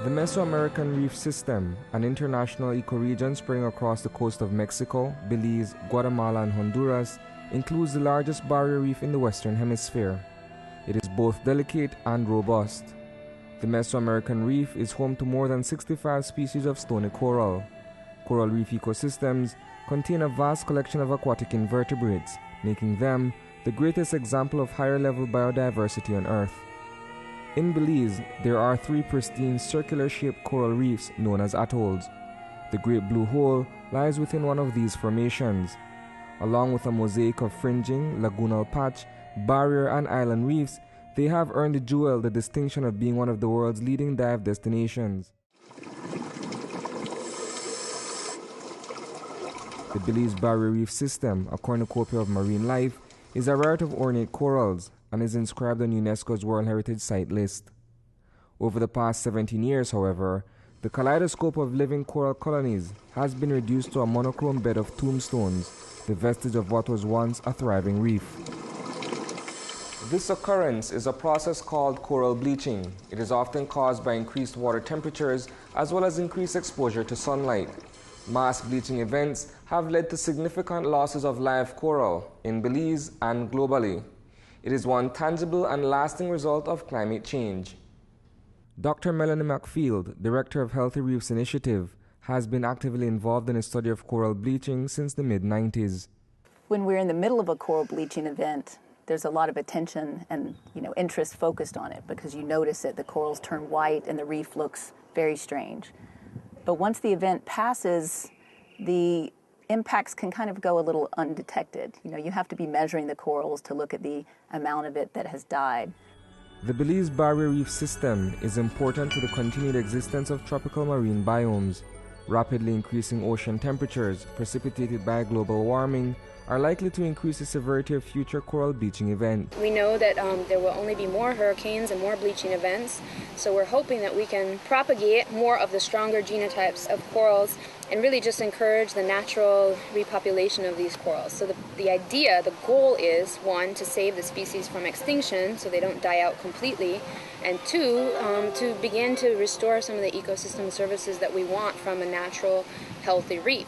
The Mesoamerican Reef System, an international ecoregion spreading across the coast of Mexico, Belize, Guatemala, and Honduras, includes the largest barrier reef in the Western Hemisphere. It is both delicate and robust. The Mesoamerican Reef is home to more than 65 species of stony coral. Coral reef ecosystems contain a vast collection of aquatic invertebrates, making them the greatest example of higher-level biodiversity on Earth. In Belize, there are 3 pristine circular-shaped coral reefs known as atolls. The Great Blue Hole lies within one of these formations. Along with a mosaic of fringing, lagoonal patch, barrier, and island reefs, they have earned the jewel the distinction of being one of the world's leading dive destinations. The Belize Barrier Reef System, a cornucopia of marine life, is a riot of ornate corals and is inscribed on UNESCO's World Heritage Site list. Over the past 17 years, however, the kaleidoscope of living coral colonies has been reduced to a monochrome bed of tombstones, the vestige of what was once a thriving reef. This occurrence is a process called coral bleaching. It is often caused by increased water temperatures as well as increased exposure to sunlight. Mass bleaching events have led to significant losses of live coral in Belize and globally. It is one tangible and lasting result of climate change. Dr. Melanie Mcfield, Director of Healthy Reefs Initiative, has been actively involved in the study of coral bleaching since the mid-90s. When we're in the middle of a coral bleaching event, there's a lot of attention and interest focused on it because you notice that the corals turn white and the reef looks very strange. But once the event passes, the impacts can kind of go a little undetected. You have to be measuring the corals to look at the amount of it that has died. The Belize Barrier Reef System is important to the continued existence of tropical marine biomes. Rapidly increasing ocean temperatures precipitated by global warming are likely to increase the severity of future coral bleaching events. We know that there will only be more hurricanes and more bleaching events, so we're hoping that we can propagate more of the stronger genotypes of corals and really just encourage the natural repopulation of these corals. So the goal is, 1, to save the species from extinction so they don't die out completely, and 2, to begin to restore some of the ecosystem services that we want from a natural, healthy reef.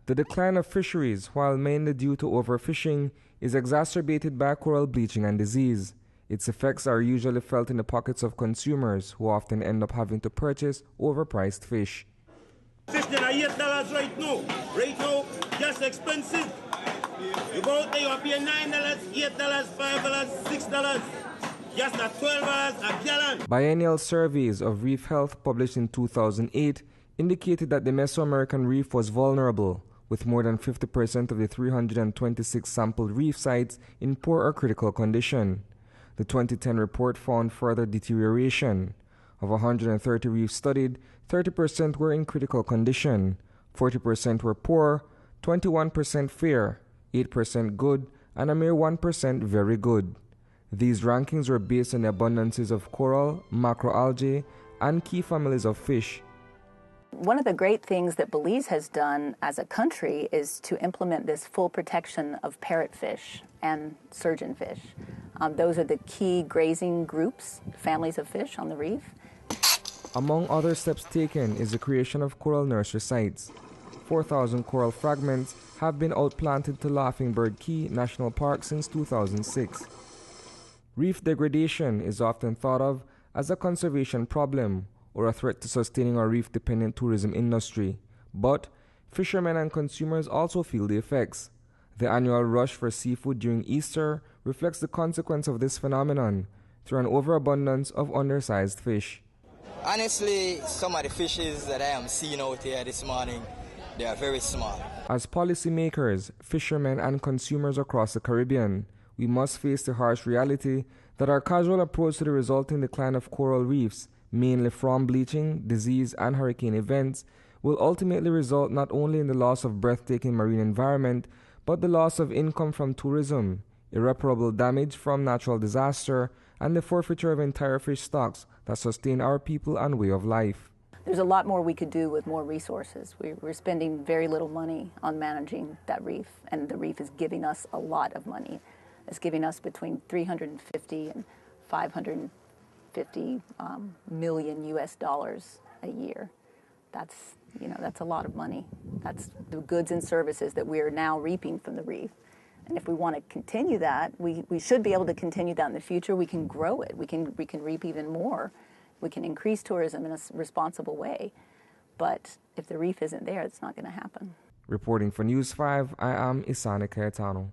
The decline of fisheries, while mainly due to overfishing, is exacerbated by coral bleaching and disease. Its effects are usually felt in the pockets of consumers, who often end up having to purchase overpriced fish. Fish that are $8 right now. Right now, just expensive. You go out there, you pay $9, $8, $5, $6. Just at $12 a gallon. Biennial surveys of reef health published in 2008 indicated that the Mesoamerican reef was vulnerable, with more than 50% of the 326 sampled reef sites in poor or critical condition. The 2010 report found further deterioration. Of 130 reefs studied, 30% were in critical condition, 40% were poor, 21% fair, 8% good, and a mere 1% very good. These rankings were based on the abundances of coral, macroalgae, and key families of fish. One of the great things that Belize has done as a country is to implement this full protection of parrotfish and surgeonfish. Those are the key grazing groups, families of fish on the reef. Among other steps taken is the creation of coral nursery sites. 4,000 coral fragments have been outplanted to Laughing Bird Key National Park since 2006. Reef degradation is often thought of as a conservation problem or a threat to sustaining our reef-dependent tourism industry. But fishermen and consumers also feel the effects. The annual rush for seafood during Easter reflects the consequence of this phenomenon through an overabundance of undersized fish. Honestly, some of the fishes that I am seeing out here this morning, they are very small. As policymakers, fishermen, and consumers across the Caribbean, we must face the harsh reality that our casual approach to the resulting decline of coral reefs, mainly from bleaching, disease, and hurricane events, will ultimately result not only in the loss of breathtaking marine environment, but the loss of income from tourism, irreparable damage from natural disaster, and the forfeiture of entire fish stocks that sustain our people and way of life. There's a lot more we could do with more resources. We're spending very little money on managing that reef, and the reef is giving us a lot of money. It's giving us between $350 and $550 150 million US dollars a year. That's a lot of money. That's the goods and services that we are now reaping from the reef. And if we want to continue that, we should be able to continue that in the future. We can grow it. We can reap even more. We can increase tourism in a responsible way. But if the reef isn't there, it's not going to happen. Reporting for News 5, I am Isani Cayetano.